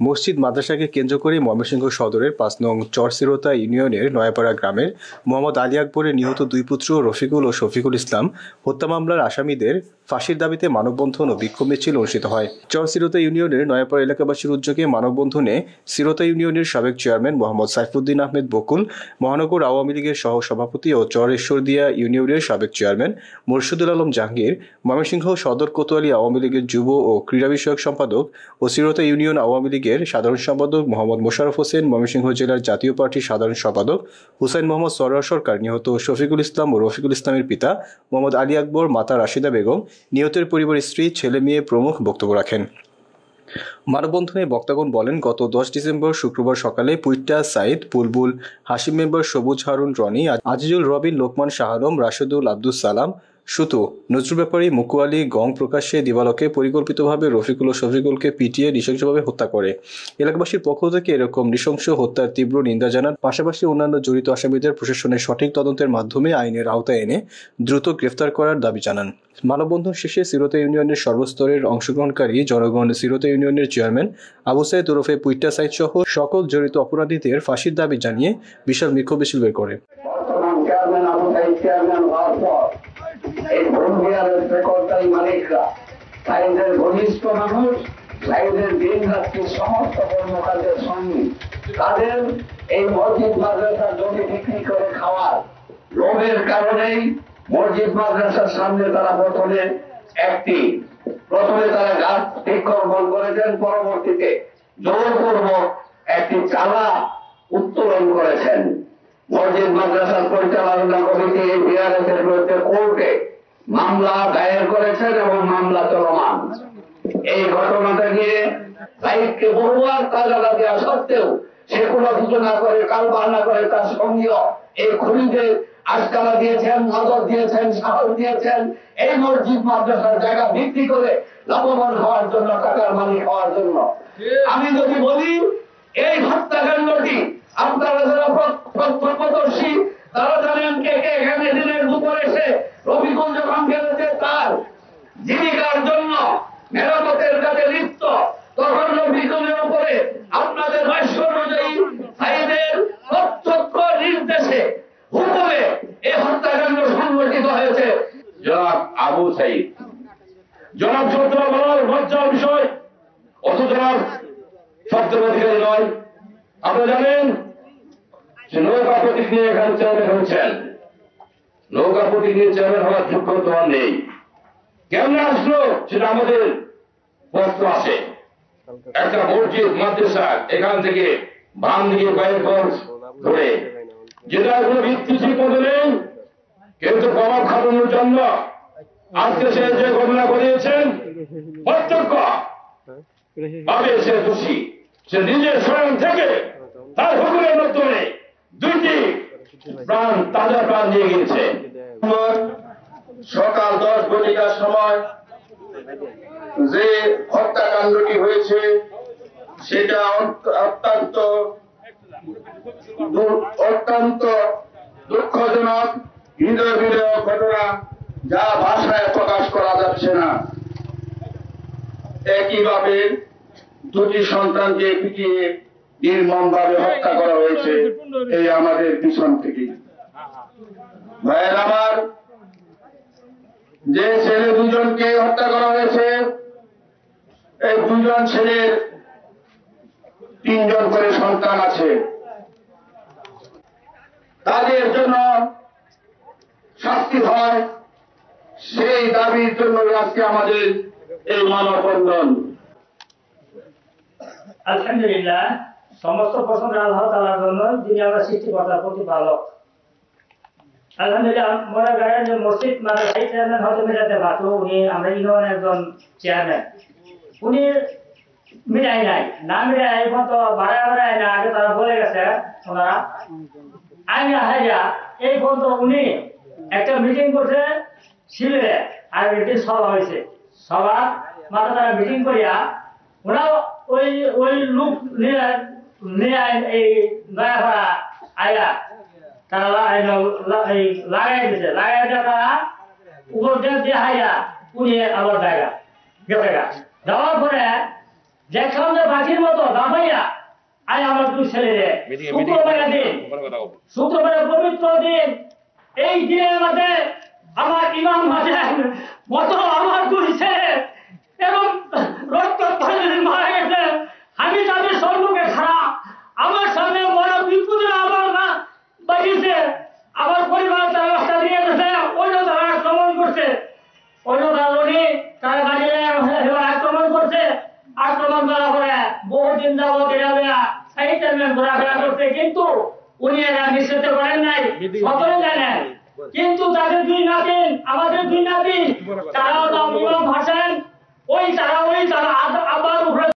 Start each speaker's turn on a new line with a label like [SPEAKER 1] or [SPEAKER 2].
[SPEAKER 1] মসজিদ মাদ্রাসাকে কেন্দ্র করে ময়মনসিংহ সদরের ৫ নং চরসিরোতা ইউনিয়নের নয়াপাড়া গ্রামের মোহাম্মদ আলী আকবরের নিহত দুই পুত্র রফিকুল ও শফিকুল ইসলাম হত্যা মামলার আসামিদের ফাঁসির দাবিতে মানববন্ধন ও বিক্ষোভ মিছিল অনুষ্ঠিত হয়। চরসিরোতা ইউনিয়নের নয়াপাড়া এলাকাবাসীর উদ্যোগে মানববন্ধনে সিরোতা ইউনিয়নের সাবেক চেয়ারম্যান মোহাম্মদ সাইফুদ্দিন আহমেদ বকুল, মহানগর আওয়ামী লীগের সহ সভাপতি ও চর ঈশ্বরদীয়া ইউনিয়নের সাবেক চেয়ারম্যান মোরশেদুল আলম জাহাঙ্গীর, ময়মনসিংহ সদর কোতোয়ালি আওয়ামী লীগের যুব ও ক্রীড়া বিষয়ক সম্পাদক ও সিরোতা ইউনিয়ন আওয়ামী লীগের সাধারণ সম্পাদক মোহাম্মদ মোশাররফ হোসেন, ময়মনসিংহ জেলার জাতীয় পার্টির সাধারণ সম্পাদক হুসাইন মোহাম্মদ সরোয়ার সরকার, নিহত শফিকুল ইসলাম ও রফিকুল ইসলামের পিতা মোহাম্মদ আলী আকবর, মাতা রাশিদা বেগম, নিহতের পরিবারের স্ত্রী, ছেলে মেয়ে প্রমুখ বক্তব্য রাখেন। মানববন্ধনে বক্তাগণ বলেন, গত ১০ ডিসেম্বর শুক্রবার সকালে পুইট্টা সাইদ, বুলবুল, হাশিম মেম্বার, সবুজ হারুন রনি, আজিজুল রবিন, লোকমান শাহ আলম, রাশেদুল, আব্দুস সালাম, সুতু, নজরুল ব্যাপারী, মুকু আলী গং প্রকাশ্যে দিবালোকে পরিকল্পিতভাবে রফিকুল ও শফিকুলকে পিটিয়ে নৃশংসভাবে হত্যা করে। এলাকাবাসীর পক্ষ থেকে এরকম নৃশংস হত্যার তীব্র নিন্দা জানান। পাশাপাশি অন্যান্য জড়িত আসামিদের প্রশাসনের সঠিক তদন্তের মাধ্যমে আইনের আওতায় এনে দ্রুত গ্রেফতার করার দাবি জানান। মানববন্ধন শেষে সিরোতা ইউনিয়নের সর্বস্তরের অংশগ্রহণকারী জনগণ সিরোতা ইউনিয়নের চেয়ারম্যান আবু সাইদ ওরফে পুইট্টা সাইদ সহ সকল জড়িত অপরাধীদের ফাঁসির দাবি জানিয়ে বিশাল বিক্ষোভ মিছিল বের করে।
[SPEAKER 2] এই ভূমিয়ারের রেকর্ডারি মালিকরা, সাইদের ঘনিষ্ঠ মানুষ, সাইদের দিন রাত্রি সমস্ত কর্মকাণ্ডের সঙ্গে তাদের এই মসজিদ মাদ্রাসার জমি বিক্রি করে খাওয়ার লোভের কারণেই মসজিদ মাদ্রাসার সামনে তারা প্রথমে তারা গাছ বৃক্ষরোপণ করেছেন, পরবর্তীতে জোরপূর্বক একটি চালা উত্তোলন করেছেন। মসজিদ মাদ্রাসার পরিচালনা কমিটি এই বিআরএস এর বিরুদ্ধে কোর্টে মামলা দায়ের করেছেন এবং মামলা চলমান। এই ঘটনাটা নিয়ে সাইদকে বহুবার তাগাদা দেওয়া সত্ত্বেও সে কোনো কিছু না করে, কালবাহানা করে তার সঙ্গীয় এই খুনিদের আশকারা দিয়েছেন, নজর দিয়েছেন, সাহস দিয়েছেন এই মসজিদ মাদ্রাসার জায়গা বিক্রি করে লাভবান হওয়ার জন্য, টাকার মালিক হওয়ার জন্য। আমি যদি বলি এই হত্যাকাণ্ডটি আপনারা যারা প্রত্যক্ষদর্শী তারা জানেন কে কে এখানে দিনের দুপুরে এসে রফিকুল যখন গেলেছে তার জীবিকার জন্য মেরামতের কাজে লিপ্ত, তখন রফিকুলের উপরে আপনাদের ভাষ্য অনুযায়ী সাইদের প্রত্যক্ষ নির্দেশে হুকুমে এই হত্যাকাণ্ড সংঘটিত হয়েছে। জনাব আবু সাইদ, জনাব শব্দ বলার লজ্জার বিষয়, অথচ জনাব শব্দের অধিকারী নয়। আপনারা জানেন যে নৌকা প্রতীক নিয়ে এখানে চেয়ারম্যান হয়েছেন, নৌকা প্রতীক নিয়ে চেয়ারম্যান হওয়ার যোগ্যতা নেই। কেমন আসলো সেটা আমাদের প্রশ্ন আসে। একটা মসজিদ মাদ্রাসা এখান থেকে বাম দিকে বাইরে ধরে যেটা কোনো ভিত্তি ঠিক মতো নেই, কিন্তু প্রভাব খাটানোর জন্য আজকে সে যে ঘটনা ঘটিয়েছেন প্রত্যক্ষ ভাবে সে দোষী। সে নিজের স্বয়ং থেকে তার হুকুমের মাধ্যমে দুইটি প্রাণ, তাজা প্রাণ নিয়ে গিয়েছে। সকাল 10 ঘটিকার সময় যে হত্যাকাণ্ডটি হয়েছে সেটা অত্যন্ত দুঃখজনক, হৃদয় বিদারক ঘটনা, যা ভাষায় প্রকাশ করা যাচ্ছে না। একইভাবে দুটি সন্তানকে পিটিয়ে নির্মমভাবে হত্যা করা হয়েছে এই আমাদের পিছন থেকে। ভাইয়ের আমার, যে ছেলে দুজনকে হত্যা করা হয়েছে, এই দুজন ছেলের 3 জন করে সন্তান আছে। তাদের জন্য শাস্তি হয় সেই দাবির জন্য আজকে আমাদের এই মানববন্ধন।
[SPEAKER 3] আলহামদুলিল্লাহ, সমস্ত প্রশংসা আল্লাহ তাআলার জন্য, যিনি আমরা সৃষ্টিকর্তার প্রতিপালক। আলহামদুলিল্লাহ, মনে করেন যে মসজিদ মাদ্রাসার চেয়ারম্যান হয়তো মেটাতে পারতো, উনি আমরা ইউনিয়নের একজন চেয়ারম্যান, উনি মিটাই নাই, না মিটাই এই পর্যন্ত বাড়ায় না। আগে তারা বলে গেছে ওনারা আইনা হাইয়া এই পর্যন্ত উনি একটা মিটিং করছে সিলেটে, আর একটি সভা হয়েছে, সভা মাথা তারা মিটিং করিয়া ওনাও ওই লোক নিয়ে এই নয়াপাড়া আয়া তারা লাগাই দিছে, লাগাই দিয়ে তারা উপর দিয়ে হাইয়া উনি আবার জায়গা গেছে গা। যাওয়ার পরে দেখলাম যে বাকির মতো দাবাইয়া আয় আমার দুই ছেলে শুক্রবারের দিন, শুক্রবারের পবিত্র দিন, এই দিনের মধ্যে আমার ইমাম হাসান মতো আমার দুই ছেলে এবং রক্ত মারা গেছে। আমি তাদের সম্মুখে খারাপ, আমার সামনে বড় বিপদে আমার না বাঁচিয়েছে, আমার পরিবার তারা রাস্তা দিয়ে গেছে, অন্য তারা আক্রমণ করছে, অন্য কারণে তারা বাড়িয়ে আক্রমণ করছে। আক্রমণ করার পরে বহুদিন যাবত এই চেয়ারম্যান ঘোরাফেরা করছে, কিন্তু উনি এরা নিশ্চিত করেন নাই, সকলে জানেন। কিন্তু তাদের দুই নাতিন, আমাদের দুই নাতিন, তারাও ইমাম হাসান, ওই তারা আবার উপরে